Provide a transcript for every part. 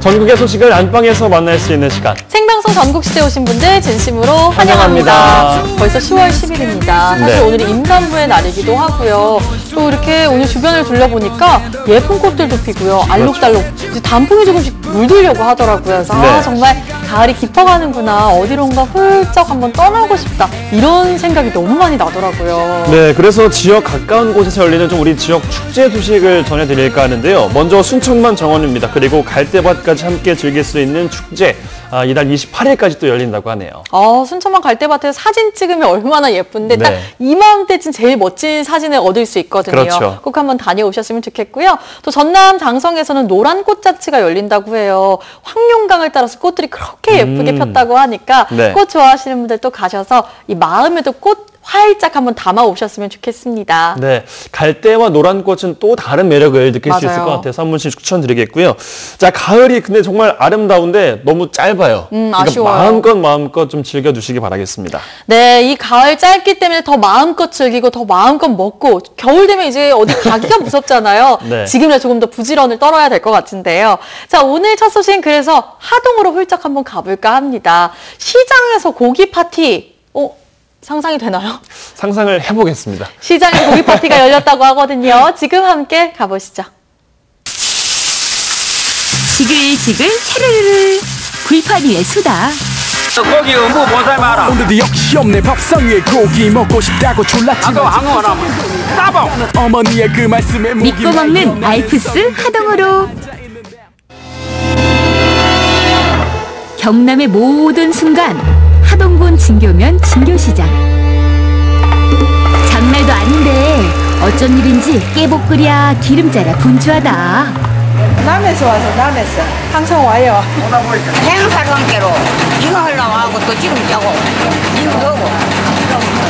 전국의 소식을 안방에서 만날 수 있는 시간. 생방송 전국시대 오신 분들 진심으로 환영합니다. 벌써 10월 10일입니다. 사실 네. 오늘이 임산부의 날이기도 하고요. 또 이렇게 오늘 주변을 둘러보니까 예쁜 꽃들도 피고요. 알록달록 이제 단풍이 조금씩 물들려고 하더라고요. 그래서 네. 정말 가을이 깊어가는구나. 어디론가 훌쩍 한번 떠나고 싶다. 이런 생각이 너무 많이 나더라고요. 네, 그래서 지역 가까운 곳에서 열리는 좀 우리 지역 축제 소식을 전해드릴까 하는데요. 먼저 순천만 정원입니다. 그리고 갈대밭까지 함께 즐길 수 있는 축제. 이달 28일까지 또 열린다고 하네요. 순천만 갈대밭에서 사진 찍으면 얼마나 예쁜데 네. 딱 이맘때쯤 제일 멋진 사진을 얻을 수 있거든요. 그렇죠. 꼭 한번 다녀오셨으면 좋겠고요. 또 전남 장성에서는 노란 꽃잔치가 열린다고 해요. 황룡강을 따라서 꽃들이 그렇게 예쁘게 폈다고 하니까 네. 꽃 좋아하시는 분들 또 가셔서 이 마음에도 꽃 활짝 한번 담아 오셨으면 좋겠습니다. 네, 갈대와 노란 꽃은 또 다른 매력을 느낄 수 있을 맞아요. 것 같아서 한 분씩 추천드리겠고요. 자, 가을이 근데 정말 아름다운데 너무 짧아요. 아쉬워요. 마음껏 좀 즐겨주시기 바라겠습니다. 네, 이 가을 짧기 때문에 더 마음껏 즐기고 더 마음껏 먹고 겨울 되면 이제 어디 가기가 무섭잖아요. 네. 지금이라 조금 더 부지런을 떨어야 될 것 같은데요. 자, 오늘 첫 소식은 그래서 하동으로 훌쩍 한번 가볼까 합니다. 시장에서 고기 파티, 상상이 되나요? 상상을 해보겠습니다. 시장에서 고기 파티가 열렸다고 하거든요. 지금 함께 가보시죠. 지글지글 차르르르 굴판 위의 수다. 고기 어묵 못살 마라. 오늘도 역시 없네. 밥상 위에 고기 먹고 싶다고 졸랐지만 아까 항어나 따봉. 어머니의 그 말씀에 믿고 먹는 알프스 하동으로. 경남의 모든 순간 하동군 진교면 진교시장. 장날도 아닌데 어쩐 일인지 깨복끓이야 기름짜라 분주하다. 남에서 와서 남에서 항상 와요. 행사관계로 이거 하려고 하고 또 지금 짜고 이거 보고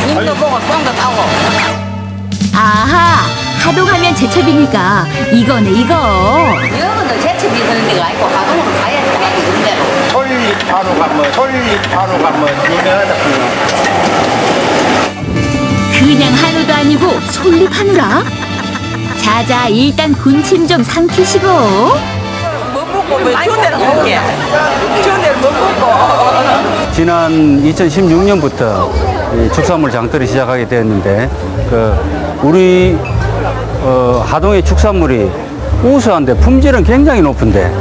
님도 보고 똥도 따고. 아하, 하동하면 제첩이니까 이거네 이거. 여기는 제첩이 있는 데가 아니고 하동으로 가야 되는 군대로. 솔잎 바로 가면 유명하다. 그냥 한우도 아니고 솔잎 한우라? 자자 일단 군침 좀 삼키시고. 못 먹고 왜 좋은 데로 갈게. 좋은 데를 못 먹고. 지난 2016년부터 축산물 장터를 시작하게 되었는데 우리 하동의 축산물이 우수한데 품질은 굉장히 높은데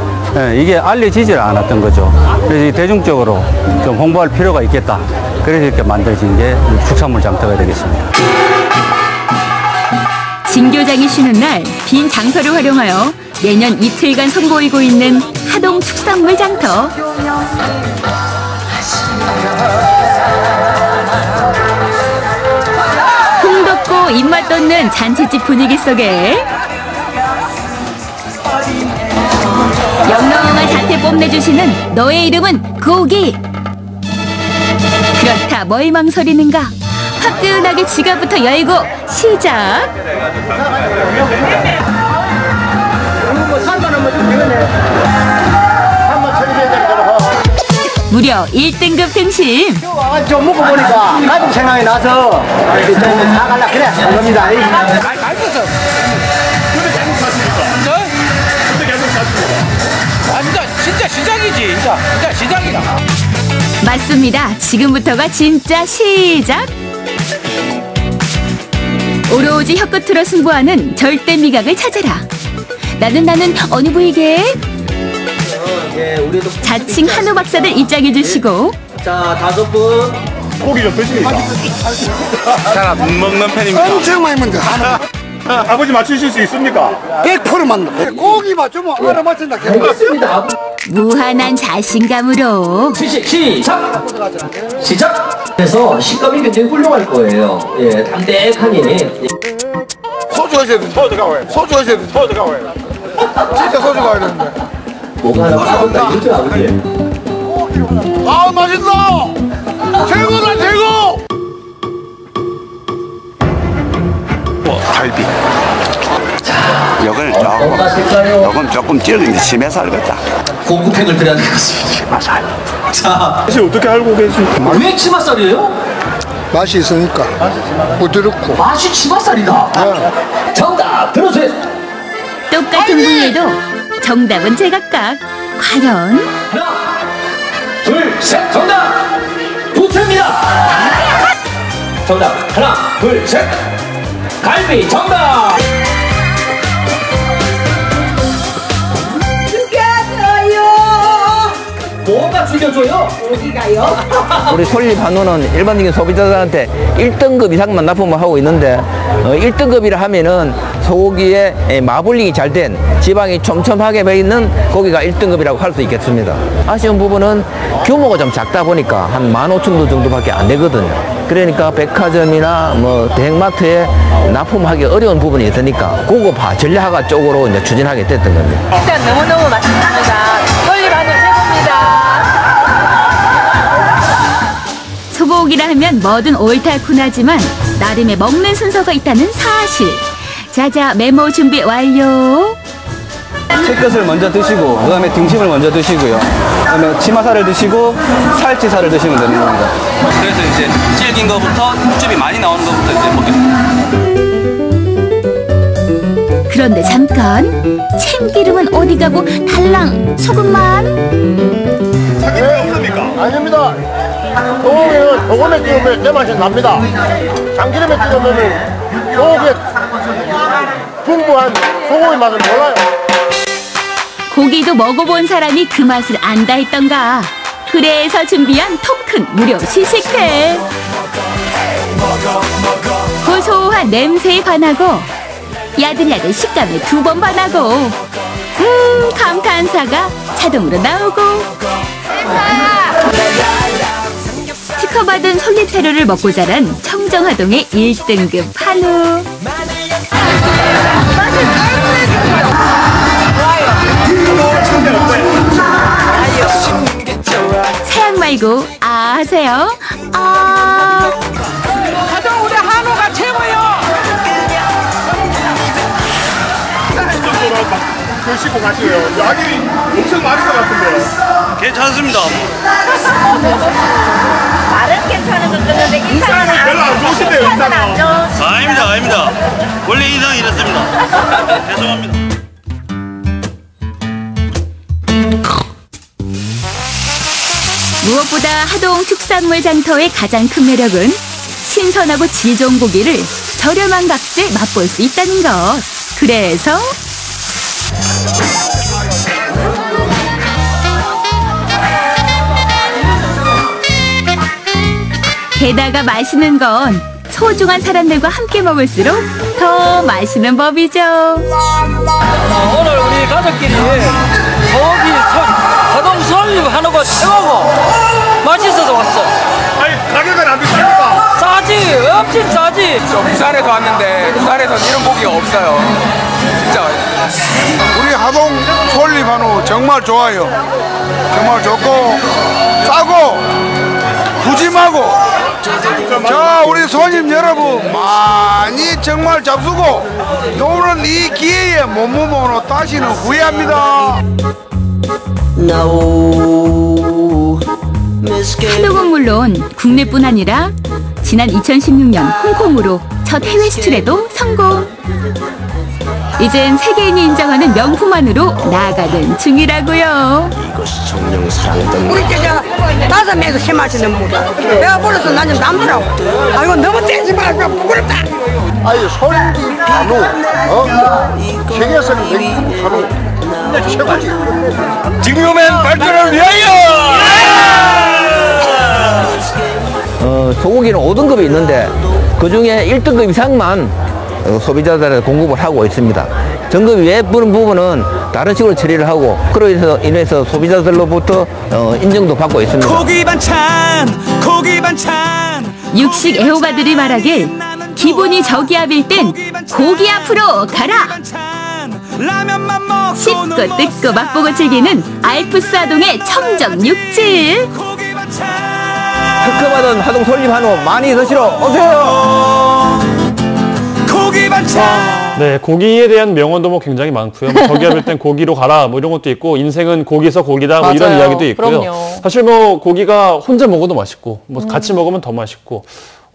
이게 알려지질 않았던 거죠. 그래서 대중적으로 좀 홍보할 필요가 있겠다. 그래서 이렇게 만들어진 게 축산물 장터가 되겠습니다. 진교장이 쉬는 날 빈 장터를 활용하여 매년 이틀간 선보이고 있는 하동 축산물 장터. 홍 돋고 입맛 돋는 잔치집 분위기 속에 영롱한 자태 뽐내주시는 너의 이름은 고기. 그렇다 뭘 망설이는가. 화끈하게 지갑부터 열고 시작. 무려 1등급 등심. 좀 먹어보니까 가족 생각이 나서 나갈라 그래 한 겁니다. 맛있었어. 근데 계속 사십니까? 근데 계속 사십니까? 진짜 시작이지. 진짜 시작이다. 맞습니다. 지금부터가 진짜 시작. 오로지 혀끝으로 승부하는 절대 미각을 찾아라. 나는 어느 부위게? 자칭 한우 박사들 입장해 주시고. 자, 5분. 고기 좀 드십니까? 잘 안 먹는 편입니다. 엄청 많이 먹는데 아버지 맞추실 수 있습니까? 100% 맞는다. 고기 맞추면 알아맞힌다. 맞습니다. 무한한 자신감으로 시작. 그래서 식감이 굉장히 훌륭할 거예요. 예, 담백하니. 소주 하셔야 돼. 소주 하셔야 돼. 진짜 소주 가야 되는데. 뭐가 하나 빠졌다 이거죠, 아버지? 아, 맛있다. 최고다, 최고. 갈비. 요건 조금 찌른데 심해서 알겠다. 고급행을 드려야 되겠습니다. 맞아요. 자, 사실 어떻게 알고 계십니까? 왜 치맛살이에요? 맛이 있으니까 부드럽고. 맛이 치맛살이다. 정답 들어주세요. 똑같은 부위에도 정답은 제각각. 과연? 둘, 셋, 정답! 부채입니다! 정답, 하나, 둘, 셋! 갈비, 정답! 뭐가 죽여줘요? 고기가요? 우리 솔잎 한우는 일반적인 소비자들한테 1등급 이상만 납품을 하고 있는데 1등급이라 하면은 소고기에 마블링이 잘 된 지방이 촘촘하게 배있는 고기가 1등급이라고 할 수 있겠습니다. 아쉬운 부분은 규모가 좀 작다 보니까 한 15,000도 정도밖에 안 되거든요. 그러니까 백화점이나 뭐 대형마트에 납품하기 어려운 부분이 있으니까 고급화, 전략화 쪽으로 이제 추진하게 됐던 겁니다. 일단 너무너무 맛있습니다. 솔잎 한우 최고입니다. 소고기라 하면 뭐든 옳다구나지만 나름의 먹는 순서가 있다는 사실. 자자, 메모 준비 완료. 채끝을 먼저 드시고 그다음에 등심을 먼저 드시고요. 그다음에 치마살을 드시고 살치살을 드시면 되는 겁니다. 그래서 이제 질긴 거부터 육즙이 많이 나오는 거부터 이제 먹겠습니다. 그런데 잠깐, 참기름은 어디 가고 달랑 소금만? 참기름이 없습니까? 아닙니다. 소고기는 소금에 찍으면 제맛이 납니다. 참기름에 찍으면 소고기에 풍부한 소고기 맛을 몰라요. 고기도 먹어본 사람이 그 맛을 안다 했던가. 그래서 준비한 통큰 무료 시식회. 고소한 냄새에 반하고 야들야들 식감에 2번 반하고 감탄사가 자동으로 나오고 특허받은 솔잎 재료를 먹고 자란 청정하동의 1등급 한우. 사양 말고 아 하세요. 아. 하동 우리 한우가 최고요. 드시고 가시고요. 약이 엄청 많을 것 같은데요. 괜찮습니다. 말은 괜찮은 것 같은데 인상은 별로 안 좋으신데요, 인상은. 아닙니다, 아닙니다. 원래 인상이 이렇습니다. 죄송합니다. 무엇보다 하동 특산물 장터의 가장 큰 매력은 신선하고 질 좋은 고기를 저렴한 값에 맛볼 수 있다는 것. 그래서 게다가 맛있는 건 소중한 사람들과 함께 먹을수록 더 맛있는 법이죠. 오늘 우리 가족끼리 소고기 하동 솔잎 한우가 최고고 맛있어서 왔어. 아니 가격은 안 비쌉니까? 싸지, 엄청 싸지. 저 부산에서 왔는데 부산에서는 이런 고기가 없어요. 진짜 우리 하동 솔잎 한우 정말 좋아요. 정말 좋고 싸고 푸짐하고. 자, 우리 손님 여러분 많이 정말 잡수고 오늘 이 기회에 못 먹으면 다시는 후회합니다. 한우는 물론 국내뿐 아니라 지난 2016년 홍콩으로 첫 해외 수출에도 성공. 이젠 세계인이 인정하는 명품 한우로 나아가는 중이라고요. 이것이 정령 사랑했던 우리 제자 5명에서 새 마시는 물이야. 내가 버려서 난 좀 남더라고. 아 이거 너무 떼지 말고 부끄럽다. 아니 솔잎 한우 세계에서는 명품 한우 최고지. 직무맨 발전을 위하여! 소고기는 5등급이 있는데 그중에 1등급 이상만 소비자들한테 공급을 하고 있습니다. 등급이 외부는 부분은 다른 식으로 처리를 하고 그로 인해서 소비자들로부터 인정도 받고 있습니다. 고기 반찬 육식 애호가들이 말하길 기분이 저기압일 땐 고기 앞으로 가라. 씹고 뜯고 맛보고 즐기는 알프스 하동의 청정 육질. 특허받은 하동 솔잎 한우 많이 드시러 오세요. 고기 반찬. 네, 고기에 대한 명언도 뭐 굉장히 많고요. 뭐 저기압일 땐 고기로 가라 뭐 이런 것도 있고 인생은 고기서 고기다 뭐 이런 맞아요. 이야기도 있고요. 그럼요. 사실 뭐 고기가 혼자 먹어도 맛있고 뭐 같이 먹으면 더 맛있고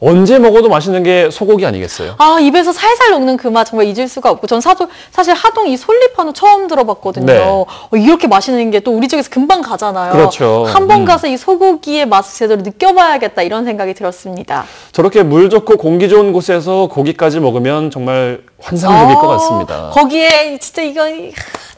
언제 먹어도 맛있는 게 소고기 아니겠어요? 아, 입에서 살살 녹는 그 맛 정말 잊을 수가 없고, 전 사실 하동 이 솔잎한우 처음 들어봤거든요. 네. 이렇게 맛있는 게 또 우리 지역에서 금방 가잖아요. 그렇죠. 한 번 가서 이 소고기의 맛을 제대로 느껴봐야겠다 이런 생각이 들었습니다. 저렇게 물 좋고 공기 좋은 곳에서 고기까지 먹으면 정말 환상적일 것 같습니다. 거기에 진짜 이거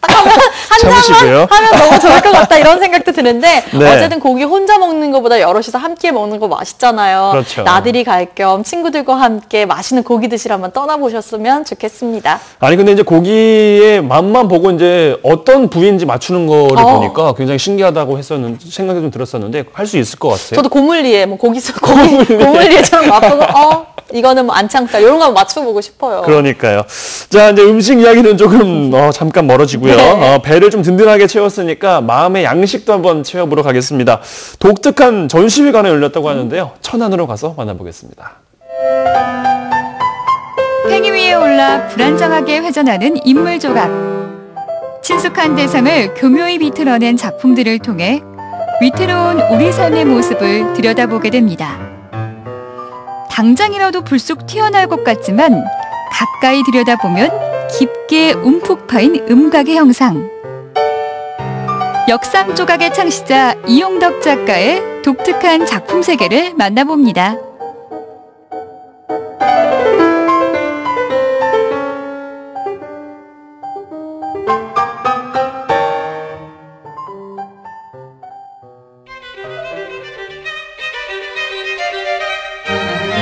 딱 하면 한 참으시고요. 잔만 하면 너무 좋을 것 같다 이런 생각도 드는데 네. 어쨌든 고기 혼자 먹는 것보다 여럿이서 함께 먹는 거 맛있잖아요. 그렇죠. 나들이 갈 겸 친구들과 함께 맛있는 고기 드시러 한번 떠나보셨으면 좋겠습니다. 아니 근데 이제 고기의 맛만 보고 이제 어떤 부위인지 맞추는 거를 보니까 굉장히 신기하다고 했었는데 생각이 좀 들었었는데 할 수 있을 것 같아요. 저도 고물리에 뭐 고물리에처럼 맛보고 이거는 뭐 안창살 이런 거 맞춰보고 싶어요. 그러니까요. 자, 이제 음식 이야기는 조금 잠깐 멀어지고요. 네. 배를 좀 든든하게 채웠으니까 마음의 양식도 한번 채워보러 가겠습니다. 독특한 전시회관에 열렸다고 하는데요. 천안으로 가서 만나보겠습니다. 팽이 위에 올라 불안정하게 회전하는 인물 조각. 친숙한 대상을 교묘히 비틀어낸 작품들을 통해 위태로운 우리 삶의 모습을 들여다보게 됩니다. 당장이라도 불쑥 튀어나올 것 같지만 가까이 들여다보면 깊게 움푹 파인 음각의 형상. 역상 조각의 창시자 이용덕 작가의 독특한 작품 세계를 만나봅니다.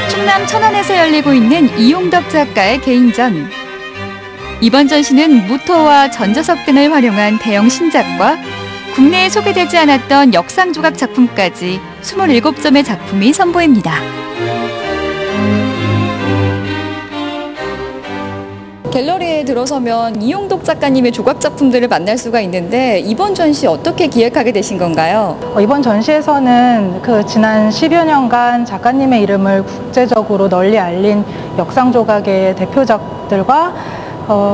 충남 천안에서 열리고 있는 이용덕 작가의 개인전. 이번 전시는 모터와 전자석 등을 활용한 대형 신작과 국내에 소개되지 않았던 역상조각 작품까지 27점의 작품이 선보입니다. 갤러리에 들어서면 이용덕 작가님의 조각 작품들을 만날 수가 있는데 이번 전시 어떻게 기획하게 되신 건가요? 이번 전시에서는 지난 10여 년간 작가님의 이름을 국제적으로 널리 알린 역상조각의 대표작들과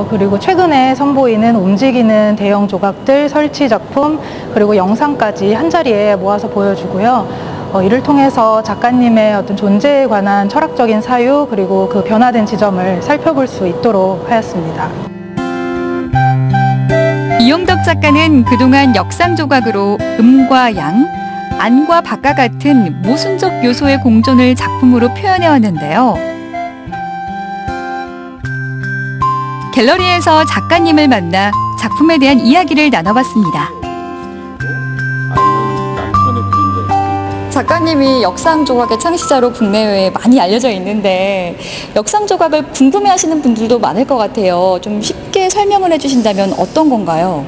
그리고 최근에 선보이는 움직이는 대형 조각들, 설치 작품, 그리고 영상까지 한자리에 모아서 보여주고요. 이를 통해서 작가님의 어떤 존재에 관한 철학적인 사유, 그리고 그 변화된 지점을 살펴볼 수 있도록 하였습니다. 이용덕 작가는 그동안 역상조각으로 음과 양, 안과 밖과 같은 모순적 요소의 공존을 작품으로 표현해왔는데요. 갤러리에서 작가님을 만나 작품에 대한 이야기를 나눠봤습니다. 작가님이 역상조각의 창시자로 국내외에 많이 알려져 있는데 역상조각을 궁금해하시는 분들도 많을 것 같아요. 좀 쉽게 설명을 해주신다면 어떤 건가요?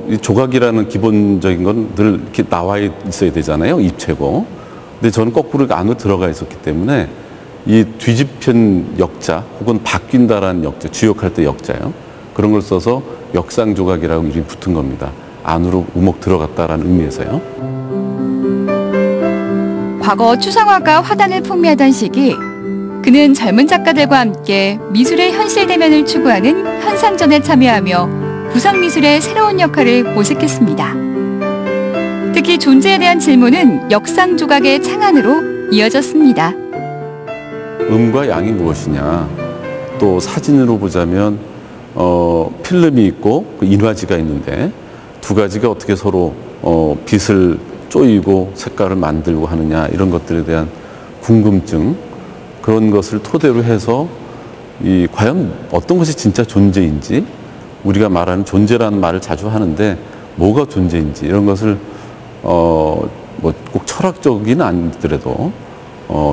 이 조각이라는 기본적인 건 늘 이렇게 나와 있어야 되잖아요. 입체고. 근데 저는 거꾸로 안으로 들어가 있었기 때문에 이 뒤집힌 역자 혹은 바뀐다라는 역자, 주역할 때 역자요. 그런 걸 써서 역상조각이라고 이름이 붙은 겁니다. 안으로 우목 들어갔다라는 의미에서요. 과거 추상화가 화단을 풍미하던 시기, 그는 젊은 작가들과 함께 미술의 현실 대면을 추구하는 현상전에 참여하며 구상미술의 새로운 역할을 모색했습니다. 특히 존재에 대한 질문은 역상조각의 창안으로 이어졌습니다. 음과 양이 무엇이냐, 또 사진으로 보자면 필름이 있고 인화지가 있는데 두 가지가 어떻게 서로 빛을 쪼이고 색깔을 만들고 하느냐, 이런 것들에 대한 궁금증, 그런 것을 토대로 해서 과연 어떤 것이 진짜 존재인지, 우리가 말하는 존재라는 말을 자주 하는데 뭐가 존재인지, 이런 것을 뭐 꼭 철학적이는 아니더라도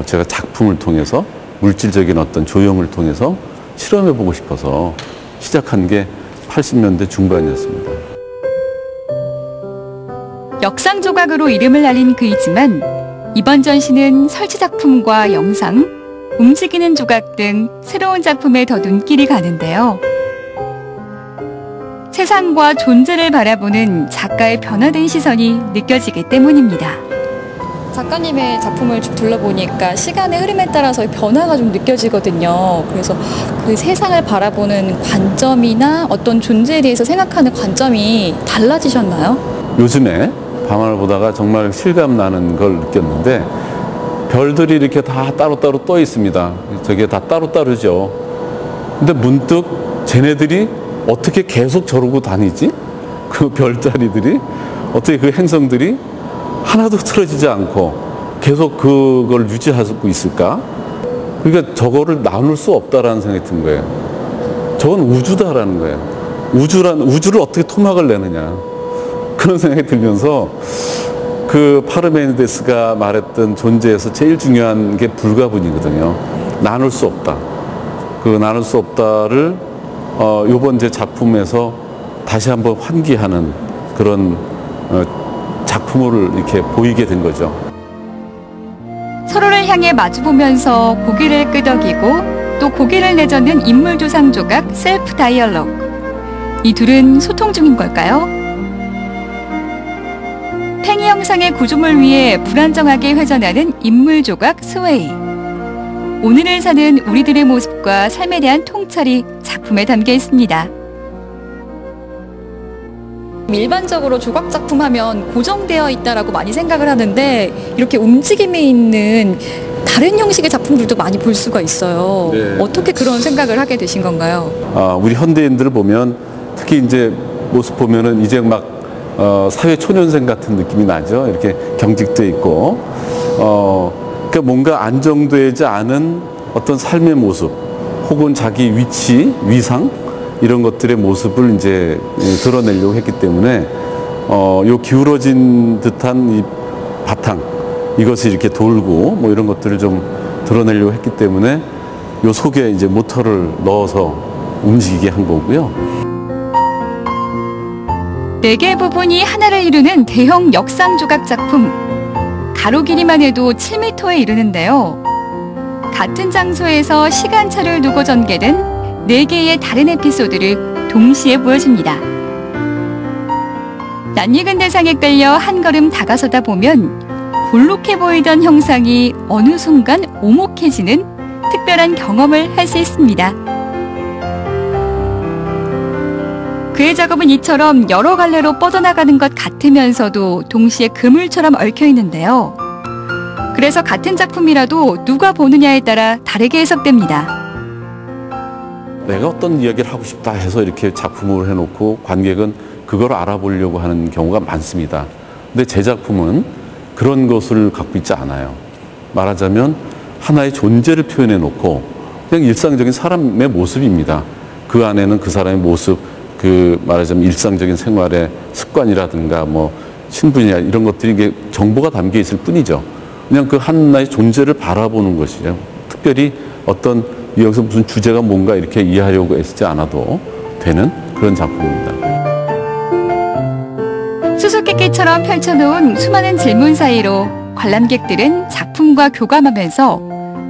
제가 작품을 통해서, 물질적인 어떤 조형을 통해서 실험해보고 싶어서 시작한 게 80년대 중반이었습니다. 역상조각으로 이름을 날린 그이지만 이번 전시는 설치 작품과 영상, 움직이는 조각 등 새로운 작품에 더 눈길이 가는데요. 세상과 존재를 바라보는 작가의 변화된 시선이 느껴지기 때문입니다. 작가님의 작품을 쭉 둘러보니까 시간의 흐름에 따라서 변화가 좀 느껴지거든요. 그래서 그 세상을 바라보는 관점이나 어떤 존재에 대해서 생각하는 관점이 달라지셨나요? 요즘에 밤하늘 보다가 정말 실감 나는 걸 느꼈는데, 별들이 이렇게 다 따로따로 떠 있습니다. 저게 다 따로따로죠. 근데 문득 쟤네들이 어떻게 계속 저러고 다니지? 그 별자리들이 어떻게 그 행성들이 하나도 틀어지지 않고 계속 그걸 유지하고 있을까? 그러니까 저거를 나눌 수 없다라는 생각이 든 거예요. 저건 우주다라는 거예요. 우주를 어떻게 토막을 내느냐. 그런 생각이 들면서 그 파르메니데스가 말했던 존재에서 제일 중요한 게 불가분이거든요. 나눌 수 없다. 그 나눌 수 없다를 요번 제 작품에서 다시 한번 환기하는 그런 작품을 이렇게 보이게 된 거죠. 서로를 향해 마주보면서 고개를 끄덕이고 또 고개를 내젓는 인물 조상 조각 셀프 다이얼로그. 이 둘은 소통 중인 걸까요? 팽이 형상의 구조물 위에 불안정하게 회전하는 인물 조각 스웨이. 오늘을 사는 우리들의 모습과 삶에 대한 통찰이 작품에 담겨 있습니다. 일반적으로 조각 작품 하면 고정되어 있다라고 많이 생각을 하는데 이렇게 움직임이 있는 다른 형식의 작품들도 많이 볼 수가 있어요. 네. 어떻게 그런 생각을 하게 되신 건가요? 우리 현대인들을 보면 특히 이제 모습 보면은 이제 막 사회 초년생 같은 느낌이 나죠. 이렇게 경직돼 있고 그러니까 뭔가 안정되지 않은 어떤 삶의 모습 혹은 자기 위치, 위상 이런 것들의 모습을 이제 드러내려고 했기 때문에 요 기울어진 듯한 이 바탕 이것이 이렇게 돌고 뭐 이런 것들을 좀 드러내려고 했기 때문에 요 속에 이제 모터를 넣어서 움직이게 한 거고요. 4개의 부분이 하나를 이루는 대형 역상 조각 작품. 가로 길이만 해도 7m에 이르는데요. 같은 장소에서 시간차를 두고 전개된 4개의 다른 에피소드를 동시에 보여줍니다. 낯익은 대상에 끌려 한 걸음 다가서다 보면 볼록해 보이던 형상이 어느 순간 오목해지는 특별한 경험을 할 수 있습니다. 그의 작업은 이처럼 여러 갈래로 뻗어나가는 것 같으면서도 동시에 그물처럼 얽혀 있는데요. 그래서 같은 작품이라도 누가 보느냐에 따라 다르게 해석됩니다. 내가 어떤 이야기를 하고 싶다 해서 이렇게 작품을 해놓고 관객은 그걸 알아보려고 하는 경우가 많습니다. 근데 제 작품은 그런 것을 갖고 있지 않아요. 말하자면 하나의 존재를 표현해놓고 그냥 일상적인 사람의 모습입니다. 그 안에는 그 사람의 모습, 그 말하자면 일상적인 생활의 습관이라든가 뭐 신분이나 이런 것들이 이게 정보가 담겨 있을 뿐이죠. 그냥 그 하나의 존재를 바라보는 것이죠. 특별히 어떤 여기서 무슨 주제가 뭔가 이렇게 이해하려고 애쓰지 않아도 되는 그런 작품입니다. 수수께끼처럼 펼쳐놓은 수많은 질문 사이로 관람객들은 작품과 교감하면서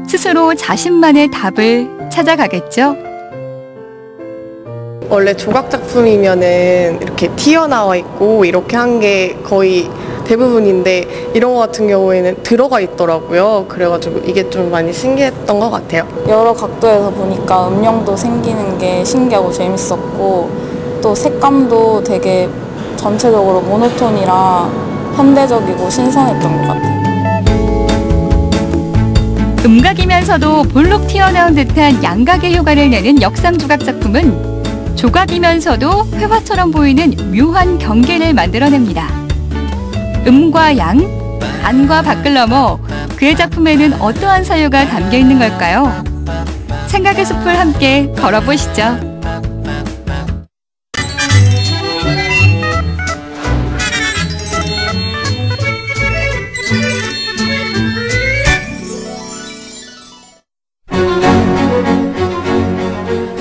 스스로 자신만의 답을 찾아가겠죠. 원래 조각 작품이면은 이렇게 튀어나와 있고 이렇게 한 게 거의 대부분인데 이런 거 같은 경우에는 들어가 있더라고요. 그래가지고 이게 좀 많이 신기했던 것 같아요. 여러 각도에서 보니까 음영도 생기는 게 신기하고 재밌었고 또 색감도 되게 전체적으로 모노톤이라 현대적이고 신선했던 것 같아요. 음각이면서도 볼록 튀어나온 듯한 양각의 효과를 내는 역상 조각 작품은 조각이면서도 회화처럼 보이는 묘한 경계를 만들어냅니다. 음과 양, 안과 밖을 넘어 그의 작품에는 어떠한 사유가 담겨 있는 걸까요? 생각의 숲을 함께 걸어보시죠.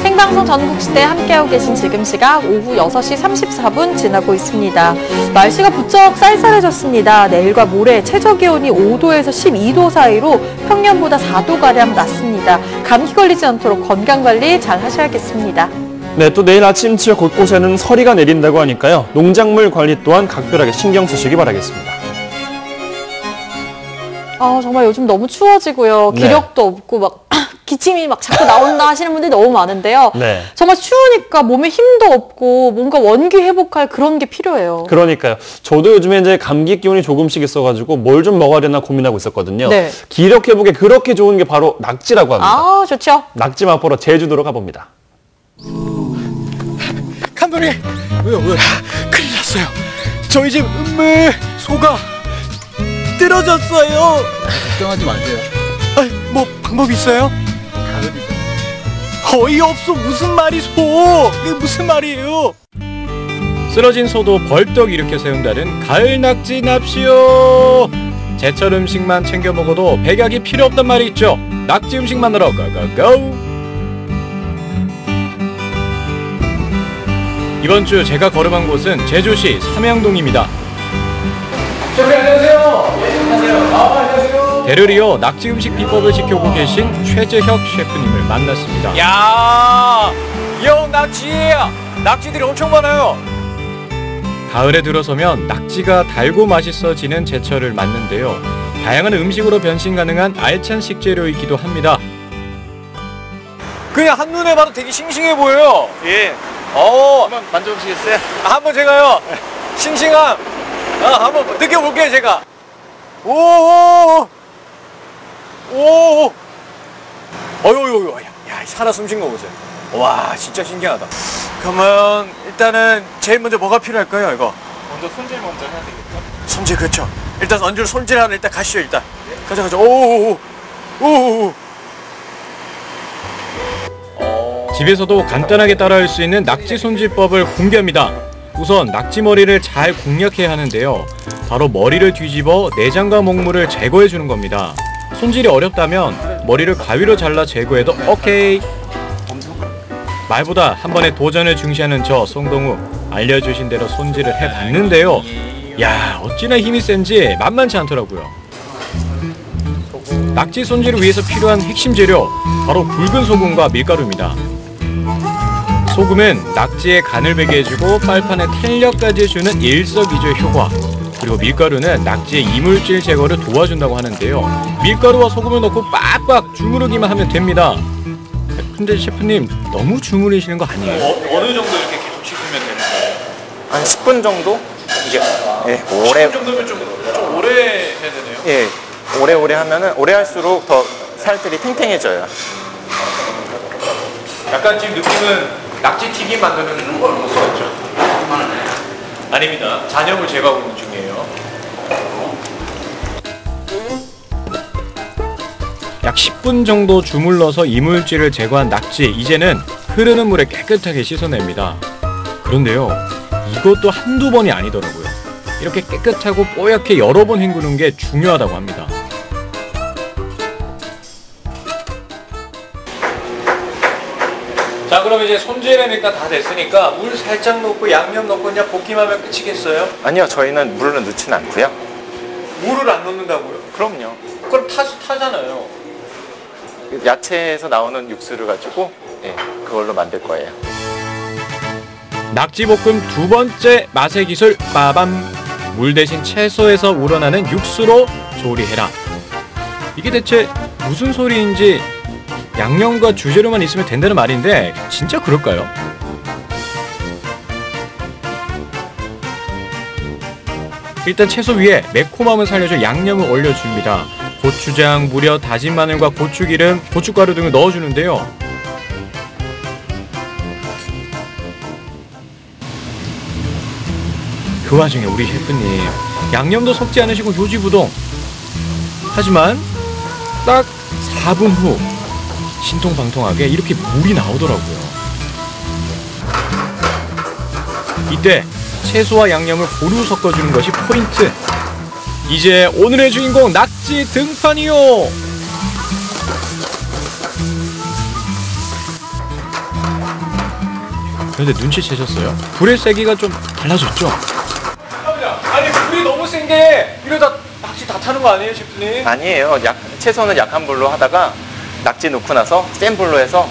생방송 전국시대 함께하고 계신 지금 시각 오후 6시 34분 지나고 있습니다. 날씨가 부쩍 쌀쌀해졌습니다. 내일과 모레 최저기온이 5도에서 12도 사이로 평년보다 4도가량 낮습니다. 감기 걸리지 않도록 건강관리 잘 하셔야겠습니다. 네, 또 내일 아침 지역 곳곳에는 서리가 내린다고 하니까요. 농작물 관리 또한 각별하게 신경 쓰시기 바라겠습니다. 정말 요즘 너무 추워지고요. 기력도 없고 막 기침이 막 자꾸 나온다 하시는 분들이 너무 많은데요. 네. 정말 추우니까 몸에 힘도 없고 뭔가 원기 회복할 그런 게 필요해요. 그러니까요. 저도 요즘에 이제 감기 기운이 조금씩 있어가지고 뭘 좀 먹어야 되나 고민하고 있었거든요. 네. 기력 회복에 그렇게 좋은 게 바로 낙지라고 합니다. 아, 좋죠. 낙지 맛보러 제주도로 가봅니다. 감독님, 왜요? 큰일 났어요. 저희 집 음물 소가 떨어졌어요. 걱정하지 마세요. 뭐 방법 있어요? 어이없어. 무슨 말이소? 이게 무슨 말이에요? 쓰러진 소도 벌떡 일으켜 세운다는 가을 낙지 납시오. 제철 음식만 챙겨 먹어도 백약이 필요 없단 말이 있죠. 낙지 음식 만들어 고고고. 이번 주 제가 걸어간 곳은 제주시 삼양동입니다. 안녕하세요. 안녕하세요. 대를 이어 낙지 음식 비법을 지켜보고 계신 최재혁 셰프님을 만났습니다. 야, 형 낙지들이 엄청 많아요. 가을에 들어서면 낙지가 달고 맛있어지는 제철을 맞는데요. 다양한 음식으로 변신 가능한 알찬 식재료이기도 합니다. 그냥 한눈에 봐도 되게 싱싱해 보여요. 예. 한번 만져보시겠어요? 한번 제가요. 싱싱함. 한번 느껴볼게요, 제가. 오. 어유. 야, 살아 숨쉰 거 보세요. 와, 진짜 신기하다. 그러면 일단은 제일 먼저 뭐가 필요할까요, 이거? 먼저 손질 먼저 해야 되겠죠? 손질, 그렇죠. 일단 언제 손질하러 일단 가시죠, 일단. 가자. 오. 집에서도 간단하게 따라할 수 있는 낙지 손질법을 공개합니다. 우선 낙지 머리를 잘 공략해야 하는데요. 바로 머리를 뒤집어 내장과 먹물을 제거해 주는 겁니다. 손질이 어렵다면 머리를 가위로 잘라 제거해도 오케이. 말보다 한 번에 도전을 중시하는 저 송동우, 알려주신 대로 손질을 해봤는데요. 야, 어찌나 힘이 센지 만만치 않더라고요. 낙지 손질을 위해서 필요한 핵심 재료, 바로 굵은 소금과 밀가루입니다. 소금은 낙지의 간을 배게 해주고 빨판에 탄력까지 주는 일석이조의 효과, 그리고 밀가루는 낙지의 이물질 제거를 도와준다고 하는데요. 밀가루와 소금을 넣고 빡빡 주무르기만 하면 됩니다. 근데 셰프님, 너무 주무르시는 거 아니에요? 어느 정도 이렇게 계속 씻으면 되는 거예요? 한 10분 정도? 이게 오래 10분 정도면 좀 오래 해야 되네요? 예, 오래 하면은 오래 할수록 더 살들이 탱탱해져요. 약간 지금 느낌은 낙지 튀김 만드는 걸 못 썼죠? 아닙니다. 잔염을 제거하고 있는 중이에요. 약 10분 정도 주물러서 이물질을 제거한 낙지, 이제는 흐르는 물에 깨끗하게 씻어냅니다. 그런데요, 이것도 한두 번이 아니더라고요. 이렇게 깨끗하고 뽀얗게 여러 번 헹구는 게 중요하다고 합니다. 자, 그럼 이제 손질은 일단 다 됐으니까 물 살짝 넣고 양념 넣고 그냥 볶기만 하면 끝이겠어요? 아니요, 저희는 물을 넣지는 않고요. 물을 안 넣는다고요? 그럼요. 그럼 타잖아요. 야채에서 나오는 육수를 가지고 그걸로 만들 거예요. 낙지볶음 두 번째 맛의 기술, 빠밤! 물 대신 채소에서 우러나는 육수로 조리해라. 이게 대체 무슨 소리인지, 양념과 주재료만 있으면 된다는 말인데 진짜 그럴까요? 일단 채소 위에 매콤함을 살려줄 양념을 올려줍니다. 고추장, 무려 다진 마늘과 고추기름, 고춧가루 등을 넣어주는데요. 그 와중에 우리 셰프님, 양념도 섞지 않으시고 요지부동. 하지만 딱 4분 후 신통방통하게 이렇게 물이 나오더라고요. 이때 채소와 양념을 고루 섞어주는 것이 포인트. 이제 오늘의 주인공 낙지 등판이요. 그런데 눈치채셨어요? 불의 세기가 좀 달라졌죠? 아니, 불이 너무 센데 이러다 낙지 다 타는 거 아니에요, 셰프님? 아니에요. 채소는 약한 불로 하다가 낙지 넣고 나서 센 불로 해서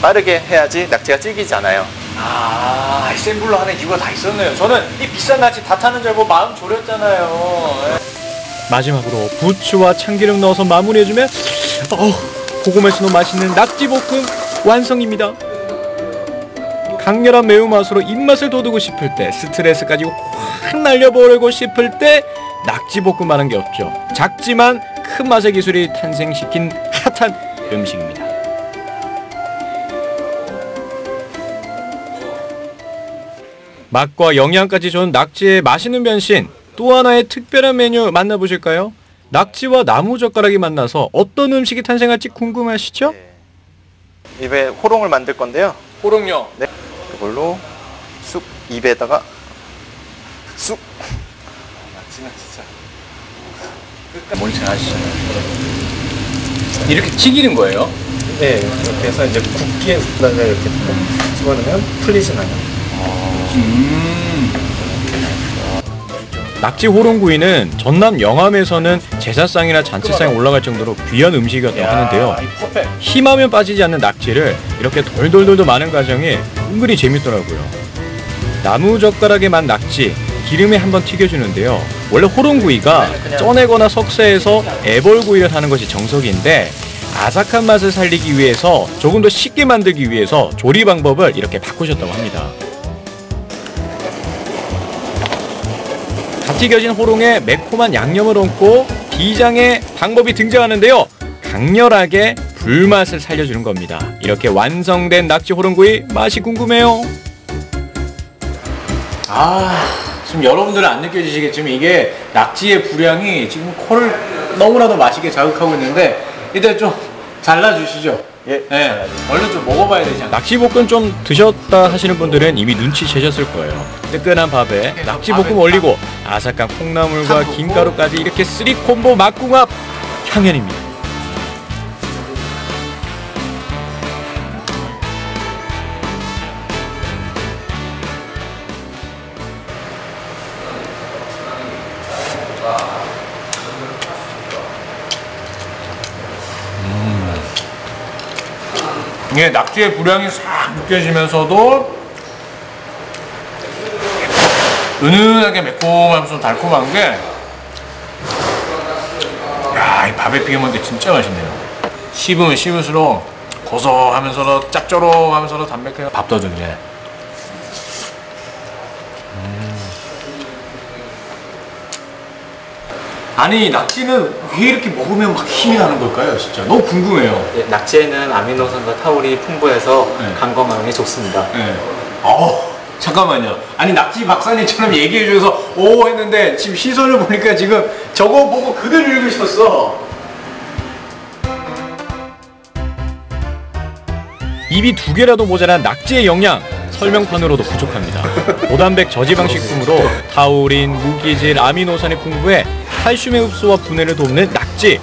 빠르게 해야지 낙지가 질기지 않아요. 아, 센 불로 하는 이유가 다 있었네요. 저는 이 비싼 낙지 다 타는 줄 알고 마음 졸였잖아요. 마지막으로 부추와 참기름 넣어서 마무리해주면 소금에서도 맛있는 낙지볶음 완성입니다. 강렬한 매운맛으로 입맛을 돋우고 싶을 때, 스트레스까지 확 날려버리고 싶을 때 낙지볶음 하는 게 없죠. 작지만 큰 맛의 기술이 탄생시킨 핫한 음식입니다. 맛과 영양까지 좋은 낙지의 맛있는 변신, 또 하나의 특별한 메뉴 만나보실까요? 낙지와 나무젓가락이 만나서 어떤 음식이 탄생할지 궁금하시죠? 네. 입에 호롱을 만들 건데요. 호롱요? 네. 이걸로 쑥 입에다가 쑥. 낙지는 진짜 뭔지 아시잖아요. 이렇게 튀기는 거예요? 네. 이렇게 해서 이제 굽기에 이렇게 집어넣으면 풀리진 않아요. 낙지 호롱구이는 전남 영암에서는 제사상이나 잔치상에 올라갈 정도로 귀한 음식이었다고 하는데요. 힘하면 빠지지 않는 낙지를 이렇게 돌돌돌도 많은 과정이 은근히 재밌더라고요. 나무젓가락에 만 낙지, 기름에 한번 튀겨주는데요. 원래 호롱구이가 쪄내거나 석쇠해서 애벌구이를 하는 것이 정석인데, 아삭한 맛을 살리기 위해서 조금 더 쉽게 만들기 위해서 조리 방법을 이렇게 바꾸셨다고 합니다. 다 튀겨진 호롱에 매콤한 양념을 얹고 비장의 방법이 등장하는데요. 강렬하게 불맛을 살려주는 겁니다. 이렇게 완성된 낙지 호롱구이 맛이 궁금해요. 지금 여러분들은 안 느껴지시겠지만 이게 낙지의 분량이 지금 코를 너무나도 맛있게 자극하고 있는데, 일단 좀 잘라주시죠. 예. 얼른 좀 먹어봐야 되지 않나요? 낙지볶음 좀 드셨다 하시는 분들은 이미 눈치채셨을 거예요. 뜨끈한 밥에 낙지볶음 올리고 아삭한 콩나물과 김가루까지 이렇게 3콤보 맛궁합 향연입니다. 이게 낙지의 불향이 싹 느껴지면서도 은은하게 매콤하면서 달콤한 게, 야, 이 밥에 비벼 먹는 게 진짜 맛있네요. 씹으면 씹을수록 고소하면서도 짭조름하면서도 담백해요. 밥도둑이네. 아니, 낙지는 왜 이렇게 먹으면 막 힘이 나는 걸까요? 진짜 너무 궁금해요. 네, 낙지에는 아미노산과 타ur이 풍부해서 간 건강에 좋습니다. 잠깐만요. 아니, 낙지 박사님처럼 얘기해줘서 오 했는데 지금 시선을 보니까 지금 저거 보고 그대로 읽으셨어. 입이 2개라도 모자란 낙지의 영양, 설명판으로도 부족합니다. 고단백 저지방 식품으로 타우린, 무기질, 아미노산이 풍부해 칼슘의 흡수와 분해를 돕는 낙지.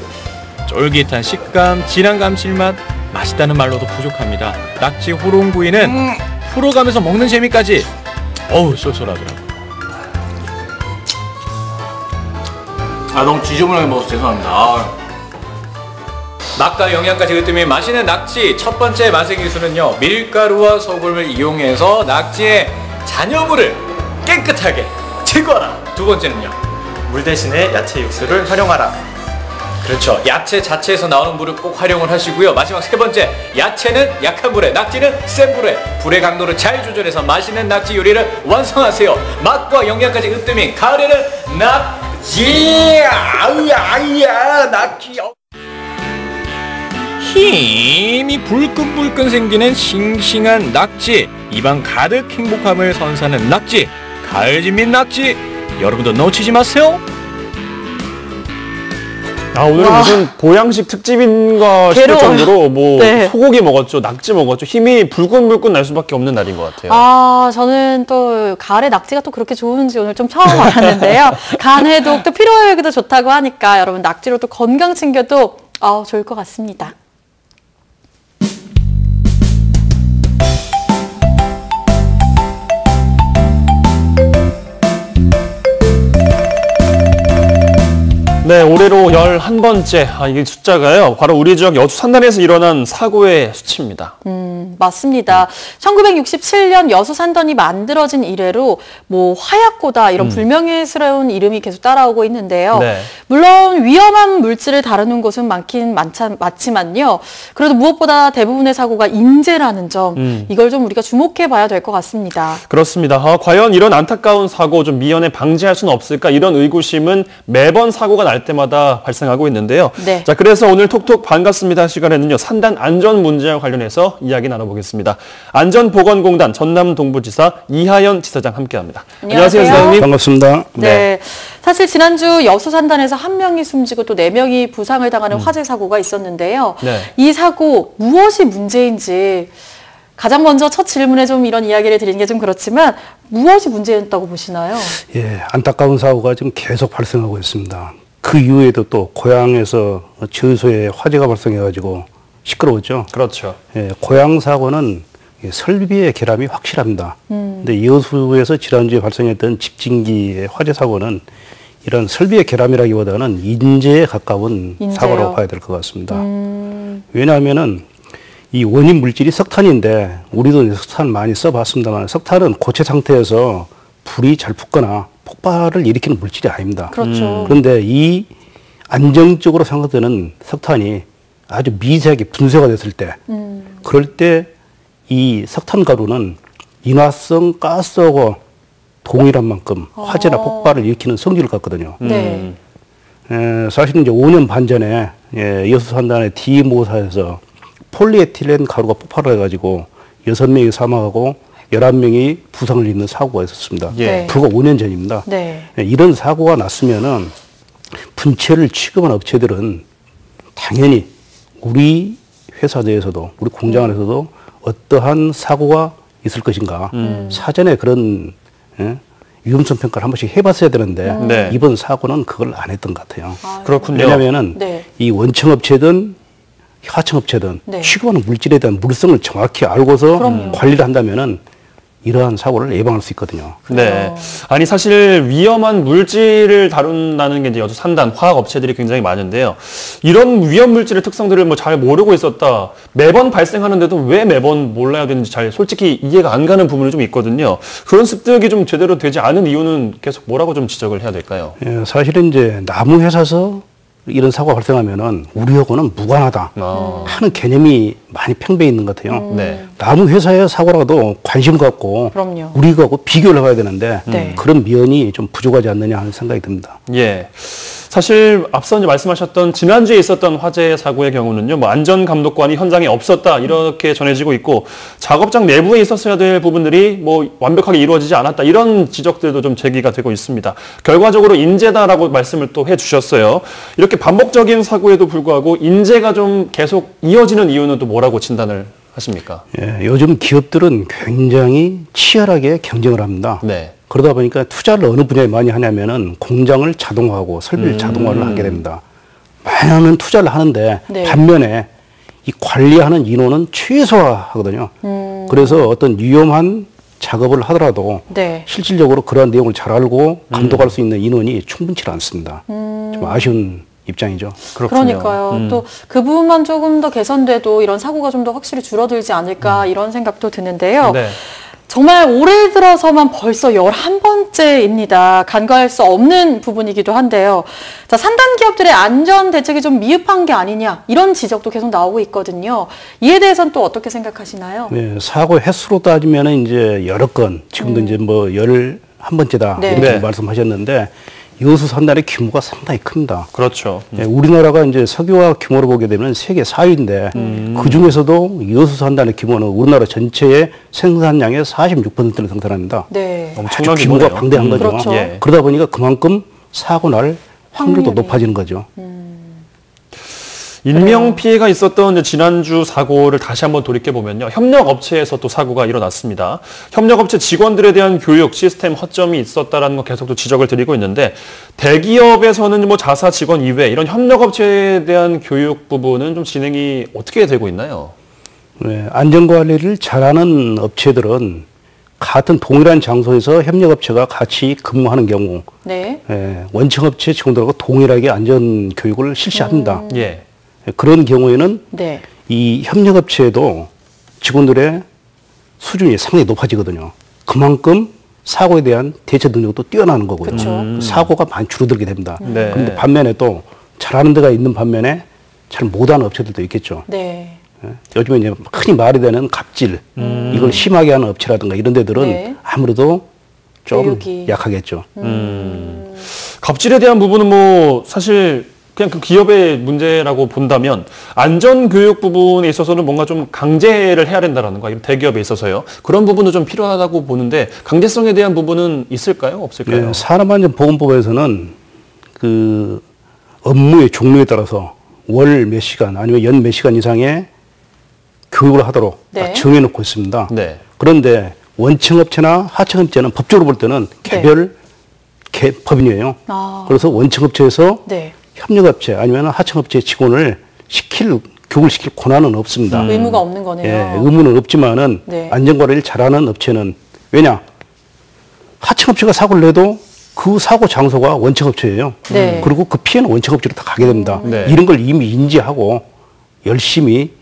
쫄깃한 식감, 진한 감칠맛, 맛있다는 말로도 부족합니다. 낙지 호롱구이는 풀어가면서 먹는 재미까지 어우 쏠쏠하더라고요. 너무 지저분하게 먹어서 죄송합니다. 맛과 영양까지 으뜸인 맛있는 낙지. 첫 번째 맛의 기술은요, 밀가루와 소금을 이용해서 낙지의 잔여물을 깨끗하게 제거하라. 두 번째는요, 물 대신에 야채 육수를 활용하라. 그렇죠. 야채 자체에서 나오는 물을 꼭 활용을 하시고요. 마지막 세 번째, 야채는 약한 불에, 낙지는 센 불에, 불의 강도를 잘 조절해서 맛있는 낙지 요리를 완성하세요. 맛과 영양까지 으뜸인 가을에는 낙지. 아우야 낙지. 힘이 불끈불끈 생기는 싱싱한 낙지. 입안 가득 행복함을 선사하는 낙지. 가을진민 낙지. 여러분도 놓치지 마세요. 오늘은 무슨 보양식 특집인가 싶을 정도로 소고기 먹었죠, 낙지 먹었죠. 힘이 불끈불끈 날 수밖에 없는 날인 것 같아요. 저는 또 가을에 낙지가 또 그렇게 좋은지 오늘 좀 처음 알았는데요. 간 해독 또 피로회복에도 좋다고 하니까 여러분 낙지로 또 건강 챙겨도 좋을 것 같습니다. 네, 올해로 11번째. 이게 숫자가요. 바로 우리 지역 여수 산단에서 일어난 사고의 수치입니다. 맞습니다. 1967년 여수 산단이 만들어진 이래로 뭐 화약고다 이런 불명예스러운 이름이 계속 따라오고 있는데요. 네. 물론 위험한 물질을 다루는 곳은 많지만요. 그래도 무엇보다 대부분의 사고가 인재라는 점, 이걸 좀 우리가 주목해 봐야 될 것 같습니다. 그렇습니다. 과연 이런 안타까운 사고 좀 미연에 방지할 수는 없을까? 이런 의구심은 매번 사고가 날 때마다 발생하고 있는데요. 네. 자, 그래서 오늘 톡톡 반갑습니다 시간에는요. 산단 안전 문제와 관련해서 이야기 나눠보겠습니다. 안전보건공단 전남동부지사 이하연 지사장 함께합니다. 안녕하세요, 지사님. 반갑습니다. 네. 사실 지난주 여수 산단에서 1명이 숨지고 또 4명이 부상을 당하는 화재 사고가 있었는데요. 네. 이 사고 무엇이 문제인지 가장 먼저 첫 질문에 좀 이런 이야기를 드리는 게 좀 그렇지만 무엇이 문제였다고 보시나요? 예, 안타까운 사고가 지금 계속 발생하고 있습니다. 그 이후에도 또 고향에서 저소에 화재가 발생해가지고 시끄러웠죠. 그렇죠. 예, 고향 사고는 설비의 결함이 확실합니다. 근데 여수에서 지난주에 발생했던 집진기의 화재 사고는 이런 설비의 결함이라기보다는 인재에 가까운 사고라고 봐야 될 것 같습니다. 왜냐하면은 이 원인 물질이 석탄인데 우리도 석탄 많이 써봤습니다만 석탄은 고체 상태에서 불이 잘 붙거나 폭발을 일으키는 물질이 아닙니다. 그렇죠. 그런데 이 안정적으로 생각되는 석탄이 아주 미세하게 분쇄가 됐을 때 그럴 때 이 석탄 가루는 인화성 가스하고 동일한 만큼 화재나 폭발을 일으키는 성질을 갖거든요. 네. 사실은 이제 5년 반 전에 여수 산단의 D모사에서 폴리에틸렌 가루가 폭발을 해가지고 6명이 사망하고 11명이 부상을 입는 사고가 있었습니다. 네. 불과 5년 전입니다. 네. 이런 사고가 났으면은 분체를 취급한 업체들은 당연히 우리 회사 내에서도 우리 공장 안에서도 어떠한 사고가 있을 것인가 사전에 그런 위험성 평가를 한 번씩 해봤어야 되는데 네. 이번 사고는 그걸 안 했던 것 같아요. 그렇군요. 왜냐하면은 네. 이 원청업체든 하청업체든 네. 취급하는 물질에 대한 물성을 정확히 알고서 그럼요. 관리를 한다면은 이러한 사고를 예방할 수 있거든요. 네. 아니, 사실 위험한 물질을 다룬다는 게 이제 여수 산단 화학업체들이 굉장히 많은데요. 이런 위험 물질의 특성들을 뭐 잘 모르고 있었다. 매번 발생하는데도 왜 매번 몰라야 되는지 잘 솔직히 이해가 안 가는 부분이 좀 있거든요. 그런 습득이 좀 제대로 되지 않은 이유는 계속 뭐라고 좀 지적을 해야 될까요? 예, 사실은 이제 나무 회사에서 이런 사고가 발생하면은 우리하고는 무관하다 하는 개념이 많이 팽배해 있는 것 같아요. 네. 나무 회사의 사고라도 관심 갖고 그럼요. 우리하고 비교를 해봐야 되는데 네. 그런 면이 좀 부족하지 않느냐 하는 생각이 듭니다. 예. 사실 앞서 이제 말씀하셨던 지난주에 있었던 화재 사고의 경우는요, 뭐 안전감독관이 현장에 없었다 이렇게 전해지고 있고 작업장 내부에 있었어야 될 부분들이 뭐 완벽하게 이루어지지 않았다 이런 지적들도 좀 제기가 되고 있습니다. 결과적으로 인재다라고 말씀을 또 해주셨어요. 이렇게 반복적인 사고에도 불구하고 인재가 좀 계속 이어지는 이유는 또 뭐라고 진단을 하십니까? 예, 요즘 기업들은 굉장히 치열하게 경쟁을 합니다. 네. 그러다 보니까 투자를 어느 분야에 많이 하냐면은 공장을 자동화하고 설비를 자동화를 하게 됩니다. 많은 투자를 하는데 네. 반면에 이 관리하는 인원은 최소화하거든요. 그래서 어떤 위험한 작업을 하더라도 네. 실질적으로 그러한 내용을 잘 알고 감독할 수 있는 인원이 충분치 않습니다. 좀 아쉬운 입장이죠. 그러니까요. 또 그 부분만 조금 더 개선돼도 이런 사고가 좀 더 확실히 줄어들지 않을까 이런 생각도 드는데요. 네. 정말 올해 들어서만 벌써 11번째입니다. 간과할 수 없는 부분이기도 한데요. 자, 산단 기업들의 안전 대책이 좀 미흡한 게 아니냐 이런 지적도 계속 나오고 있거든요. 이에 대해서는 또 어떻게 생각하시나요? 네, 사고 횟수로 따지면은 이제 여러 건, 지금도 이제 뭐 11번째다 네. 이렇게 네. 말씀하셨는데 여수 산단의 규모가 상당히 큽니다. 그렇죠. 네, 우리나라가 이제 석유화학 규모로 보게 되면 세계 4위인데 그 중에서도 여수 산단의 규모는 우리나라 전체의 생산량의 46%를 생산합니다. 네. 엄청난 아주 규모가 규모네요. 방대한 거죠. 그렇죠. 예. 그러다 보니까 그만큼 사고 날 확률도 확률이. 높아지는 거죠. 인명 피해가 있었던 이제 지난주 사고를 다시 한번 돌이켜보면요. 협력업체에서 또 사고가 일어났습니다. 협력업체 직원들에 대한 교육 시스템 허점이 있었다라는 거 계속 또 지적을 드리고 있는데 대기업에서는 뭐 자사 직원 이외 이런 협력업체에 대한 교육 부분은 좀 진행이 어떻게 되고 있나요? 네, 안전관리를 잘하는 업체들은 같은 동일한 장소에서 협력업체가 같이 근무하는 경우 네. 원청업체 직원들하고 동일하게 안전교육을 실시합니다. 예. 그런 경우에는 네. 이 협력업체에도 직원들의 수준이 상당히 높아지거든요. 그만큼 사고에 대한 대처 능력도 뛰어나는 거고요. 사고가 많이 줄어들게 됩니다. 네. 그런데 반면에 또 잘하는 데가 있는 반면에 잘 못하는 업체들도 있겠죠. 네. 요즘에 이제 흔히 말이 되는 갑질, 이걸 심하게 하는 업체라든가 이런 데들은 네. 아무래도 좀 교육이. 약하겠죠. 갑질에 대한 부분은 뭐 사실 그냥 그 기업의 문제라고 본다면 안전교육 부분에 있어서는 뭔가 좀 강제를 해야 된다라는 거, 대기업에 있어서요. 그런 부분도 좀 필요하다고 보는데 강제성에 대한 부분은 있을까요? 없을까요? 예, 산업안전보건법에서는 그 업무의 종류에 따라서 월 몇 시간 아니면 연 몇 시간 이상의 교육을 하도록 네. 정해놓고 있습니다. 네. 그런데 원청업체나 하청업체는 법적으로 볼 때는 개별 법인이에요. 그래서 원청업체에서 네. 협력업체 아니면 하청업체 직원을 교육을 시킬 권한은 없습니다. 의무가 없는 거네요. 예, 의무는 없지만은 네. 안전관리를 잘하는 업체는 왜냐? 하청업체가 사고를 내도 그 사고 장소가 원청업체예요. 네. 그리고 그 피해는 원청업체로 다 가게 됩니다. 네. 이런 걸 이미 인지하고 열심히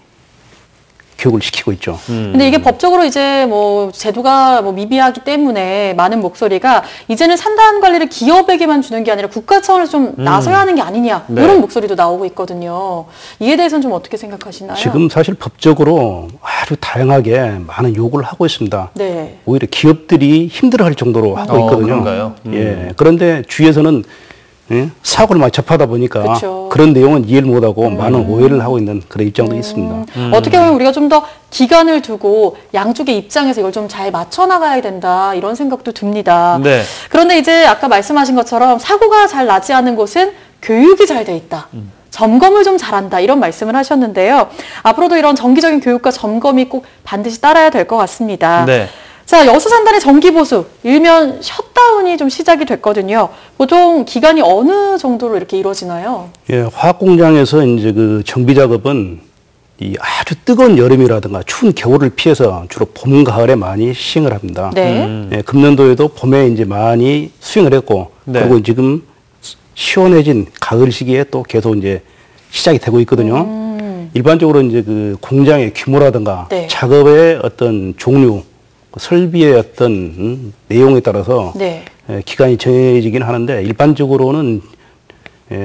교육을 시키고 있죠. 근데 이게 법적으로 이제 뭐 제도가 뭐 미비하기 때문에 많은 목소리가 이제는 산단 관리를 기업에게만 주는 게 아니라 국가 차원에서 좀 나서야 하는 게 아니냐 네. 이런 목소리도 나오고 있거든요. 이에 대해서는 좀 어떻게 생각하시나요? 지금 사실 법적으로 아주 다양하게 많은 요구를 하고 있습니다. 네. 오히려 기업들이 힘들어할 정도로 하고 있거든요. 그런가요? 예. 그런데 주위에서는 사고를 많이 접하다 보니까 그쵸. 그런 내용은 이해를 못하고 많은 오해를 하고 있는 그런 입장도 있습니다. 어떻게 보면 우리가 좀 더 기간을 두고 양쪽의 입장에서 이걸 좀 잘 맞춰 나가야 된다 이런 생각도 듭니다. 네. 그런데 이제 아까 말씀하신 것처럼 사고가 잘 나지 않은 곳은 교육이 잘 돼 있다. 점검을 좀 잘한다 이런 말씀을 하셨는데요. 앞으로도 이런 정기적인 교육과 점검이 꼭 반드시 따라야 될 것 같습니다. 네. 자, 여수산단의 정기보수, 일면 셧다운이 좀 시작이 됐거든요. 보통 기간이 어느 정도로 이렇게 이루어지나요? 예, 화학공장에서 이제 그 정비 작업은 이 아주 뜨거운 여름이라든가 추운 겨울을 피해서 주로 봄, 가을에 많이 시행을 합니다. 네. 예, 금년도에도 봄에 이제 많이 수행을 했고, 네. 그리고 지금 시원해진 가을 시기에 또 계속 이제 시작이 되고 있거든요. 일반적으로 이제 그 공장의 규모라든가 네. 작업의 어떤 종류, 설비의 어떤 내용에 따라서 네. 기간이 정해지긴 하는데 일반적으로는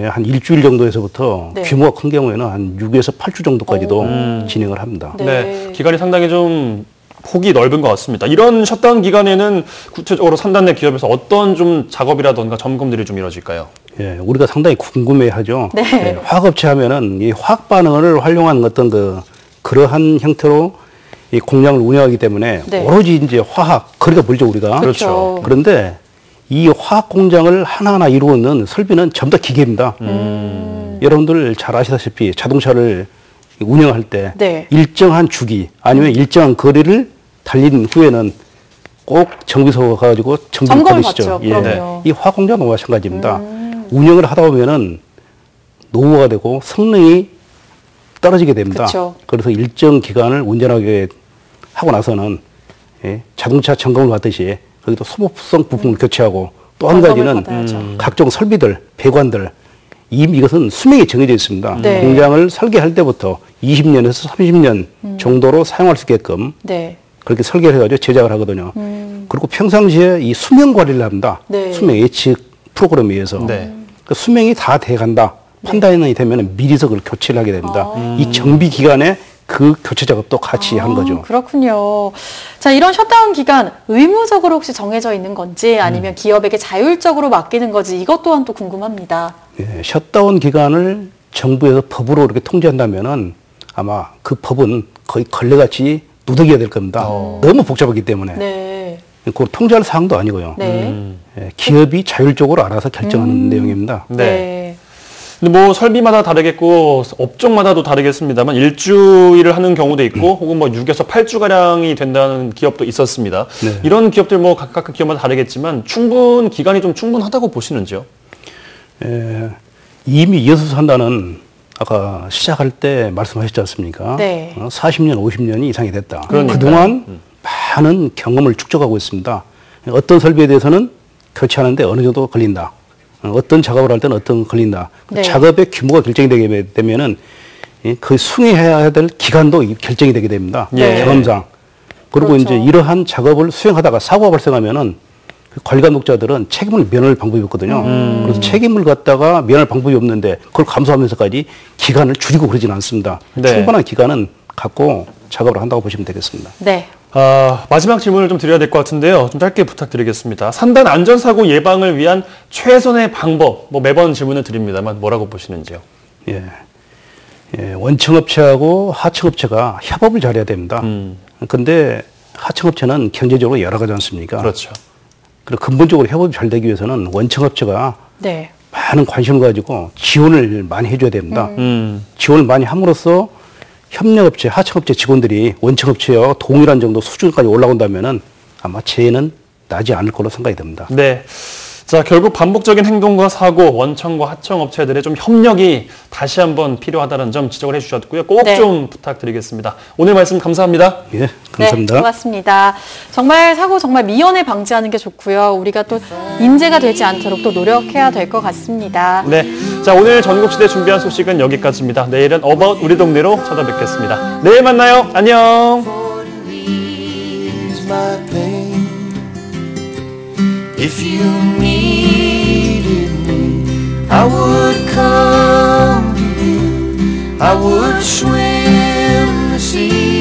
한 일주일 정도에서부터 네. 규모가 큰 경우에는 한 6에서 8주 정도까지도 진행을 합니다. 네. 기간이 상당히 좀 폭이 넓은 것 같습니다. 이런 셧다운 기간에는 구체적으로 산단 내 기업에서 어떤 좀 작업이라든가 점검들이 좀 이루어질까요? 예, 우리가 상당히 궁금해하죠. 네. 예, 화학업체 하면은 이 화학 반응을 활용한 어떤 그러한 형태로 이 공장을 운영하기 때문에 네. 오로지 이제 화학 거리가 멀죠 우리가. 그렇죠. 그런데 이 화학 공장을 하나하나 이루는 설비는 전부 다 기계입니다. 여러분들 잘 아시다시피 자동차를 운영할 때 네. 일정한 주기 아니면 일정한 거리를 달린 후에는 꼭 정비소가 가가지고 정비를 점검을 받으시죠. 받죠. 그럼요. 이 화학 공장도 마찬가지입니다. 운영을 하다 보면은 노후가 되고 성능이 떨어지게 됩니다. 그쵸. 그래서 일정 기간을 운전하게 하고 나서는 자동차 점검을 받듯이 거기도 소모성 부품을 교체하고 또 한 가지는 각종 설비들, 배관들 이미 이것은 수명이 정해져 있습니다. 네. 공장을 설계할 때부터 20년에서 30년 정도로 사용할 수 있게끔 네. 그렇게 설계를 해가지고 제작을 하거든요. 그리고 평상시에 이 수명 관리를 합니다. 네. 수명 예측 프로그램에 의해서 그 수명이 다 돼간다. 판단이 되면 미리서 그걸 교체를 하게 됩니다. 이 정비 기간에 그 교체 작업도 같이 하는 거죠. 그렇군요. 자, 이런 셧다운 기간 의무적으로 혹시 정해져 있는 건지 아니면 기업에게 자율적으로 맡기는 건지 이것 또한 또 궁금합니다. 예, 셧다운 기간을 정부에서 법으로 이렇게 통제한다면은 아마 그 법은 거의 걸레같이 누더기가 될 겁니다. 너무 복잡하기 때문에. 네. 그걸 통제할 사항도 아니고요. 네. 예, 기업이 자율적으로 알아서 결정하는 내용입니다. 네. 근데 뭐 설비마다 다르겠고 업종마다도 다르겠습니다만 일주일을 하는 경우도 있고 혹은 뭐 6에서 8주가량이 된다는 기업도 있었습니다. 네. 이런 기업들 뭐 각각 기업마다 다르겠지만 기간이 좀 충분하다고 보시는지요? 이미 여수산단은 아까 시작할 때 말씀하셨지 않습니까? 네. 40년, 50년이 이상이 됐다. 그러니까요. 그동안 많은 경험을 축적하고 있습니다. 어떤 설비에 대해서는 교체하는데 어느 정도 걸린다. 어떤 작업을 할 때는 어떤 걸린다. 네. 작업의 규모가 결정이 되게 되면은 그 수행해야 될 기간도 결정이 되게 됩니다. 네. 경험상. 그리고 그렇죠. 이제 이러한 작업을 수행하다가 사고가 발생하면은 그 관리감독자들은 책임을 면할 방법이 없거든요. 그래서 책임을 갖다가 면할 방법이 없는데 그걸 감수하면서까지 기간을 줄이고 그러지는 않습니다. 네. 충분한 기간은 갖고 작업을 한다고 보시면 되겠습니다. 네. 마지막 질문을 좀 드려야 될 것 같은데요. 좀 짧게 부탁드리겠습니다. 산단 안전사고 예방을 위한 최선의 방법, 뭐 매번 질문을 드립니다만 뭐라고 보시는지요? 예, 원청업체하고 하청업체가 협업을 잘해야 됩니다. 근데 하청업체는 경제적으로 열악하지 않습니까? 그렇죠. 그리고 근본적으로 협업이 잘 되기 위해서는 원청업체가 네. 많은 관심을 가지고 지원을 많이 해줘야 됩니다. 지원을 많이 함으로써 협력업체, 하청업체 직원들이 원청업체와 동일한 정도 수준까지 올라온다면은 아마 재해는 나지 않을 걸로 생각이 됩니다. 네. 자, 결국 반복적인 행동과 사고, 원청과 하청업체들의 좀 협력이 다시 한번 필요하다는 점 지적을 해주셨고요. 꼭 좀 부탁드리겠습니다. 오늘 말씀 감사합니다. 예, 감사합니다. 네, 고맙습니다. 정말 사고 정말 미연에 방지하는 게 좋고요. 우리가 또 인재가 되지 않도록 또 노력해야 될 것 같습니다. 네, 자 오늘 전국시대 준비한 소식은 여기까지입니다. 내일은 어바웃 우리 동네로 찾아뵙겠습니다. 내일 만나요. 안녕. If you needed me, I would come to you. I would swim the sea.